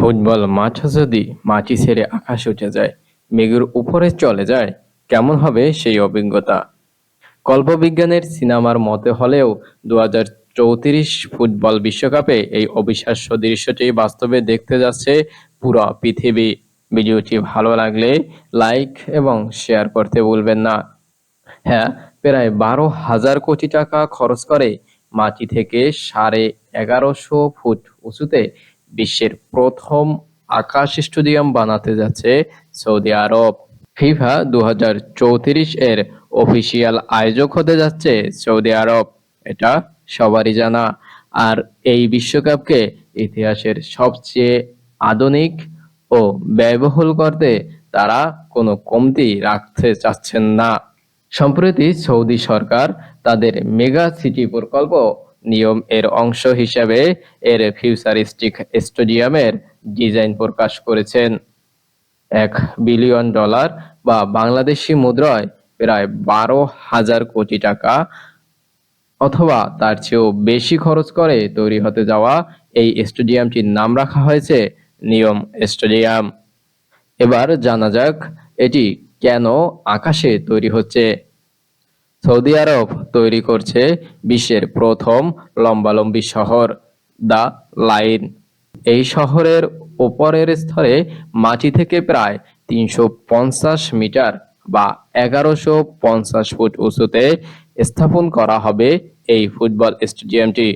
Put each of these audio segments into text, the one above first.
Football মাঠ যদি মাটি ছেড়ে আকাশে উঠে যায়, মেঘের উপরে চলে যায়, কেমন হবে সেই অভিজ্ঞতা? কল্পবিজ্ঞানের সিনেমার মতে হলেও 2034 ফুটবল বিশ্বকাপে এই অবিশ্বাস্য দৃশ্যটি বাস্তবে দেখতে যাচ্ছে পুরো পৃথিবী। ভিডিওটি ভালো লাগলে লাইক এবং শেয়ার করতে ভুলবেন না। হ্যাঁ, প্রায় 12,000 কোটি টাকা খরচ করে মাটি থেকে 1150 ফুট উঁচুতে বিশ্বের প্রথম আকাশ স্টেডিয়াম বানাতে যাচ্ছে সৌদি আরব। ফিফা 2034 এর অফিসিয়াল আয়োজক হতে যাচ্ছে সৌদি আরব, এটা সবারই জানা। আর এই বিশ্বকাপকে ইতিহাসের সবচেয়ে আধুনিক ও ব্যয়বহুল করতে তারা কোনো কমতি রাখতে চাচ্ছেন না। সম্প্রতি সৌদি সরকার তাদের মেগা সিটি প্রকল্প নিয়ম এর অংশ হিসাবে এর ফিউচারিস্টিক স্টেডিয়ামের ডিজাইন প্রকাশ করেছেন। $1 বিলিয়ন বা বাংলাদেশি মুদ্রায় প্রায় 12,000 কোটি টাকা অথবা তার চেয়েও বেশি খরচ করে তৈরি হতে যাওয়া এই স্টেডিয়ামটির নাম রাখা হয়েছে নিয়ম স্টেডিয়াম। এবার জানা যাক এটি কেন আকাশে তৈরি হচ্ছে। সৌদি আরব তৈরি করছে বিশ্বের প্রথম লম্বালম্বি শহর, দ্য লাইন। এই শহরের ওপরের স্তরে মাটি থেকে প্রায় 350 মিটার বা 1150 ফুট উঁচুতে স্থাপন করা হবে এই ফুটবল স্টেডিয়ামটি,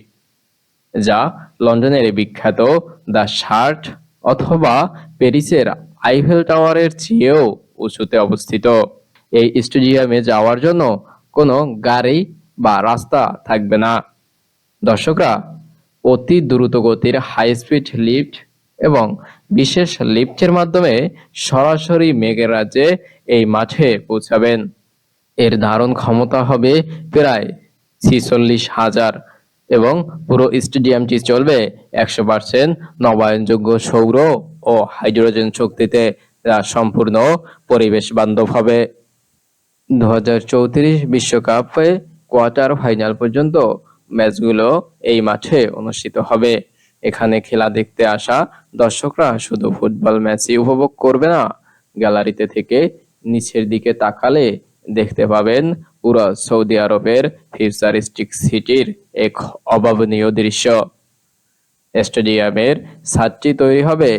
যা লন্ডনের বিখ্যাত দ্য শার্ট অথবা প্যারিসের আইফেল টাওয়ারের চেয়েও উঁচুতে অবস্থিত। এই স্টেডিয়ামে যাওয়ার জন্য কোনো গাড়ি বা রাস্তা থাকবে না। দর্শকরা অতি দ্রুতগতির হাই স্পিড লিফট এবং বিশেষ লিফটের মাধ্যমে সরাসরি মেঘের রাজ্যে এই মাঠে পৌঁছাবেন। এর ধারণ ক্ষমতা হবে প্রায় 46,000 এবং পুরো স্টেডিয়ামটি চলবে 100% নবায়নযোগ্য সৌর ও হাইড্রোজেন শক্তিতে, যা সম্পূর্ণ পরিবেশ বান্ধব হবে। 2034 বিশ্বকাপে কোয়ার্টার ফাইনাল পর্যন্ত ম্যাচগুলো এই মাঠে অনুষ্ঠিত হবে। এখানে খেলা দেখতে আসা দর্শকরা শুধু ফুটবল ম্যাচই উপভোগ করবে না, গ্যালারিতে থেকে নিচের দিকে তাকালে দেখতে পাবেন পুরো সৌদি আরবের ফিউচারিস্টিক সিটির এক অভাবনীয় দৃশ্য। স্টেডিয়ামের ছাদটি তৈরি হবে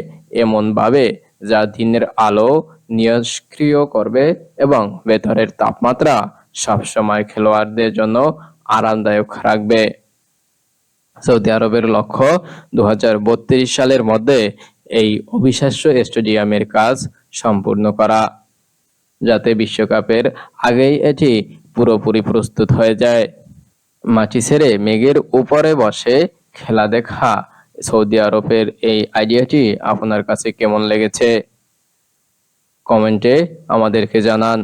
এমনভাবে যা দিনের আলো নিষ্ক্রিয় করবে এবং ভেতরের তাপমাত্রা সবসময় খেলোয়াড়দের জন্য আরামদায়ক রাখবে। সৌদি আরবের লক্ষ্য 2032 সালের মধ্যে এই অবিশ্বাস্য স্টেডিয়ামের কাজ সম্পূর্ণ করা, যাতে বিশ্বকাপের আগেই এটি পুরোপুরি প্রস্তুত হয়ে যায়। মাটি ছেড়ে মেঘের উপরে বসে খেলা দেখা সৌদি আরবের এই আইডিয়াটি আপনার কাছে কেমন লেগেছে? কমেন্টে আমাদেরকে জানান।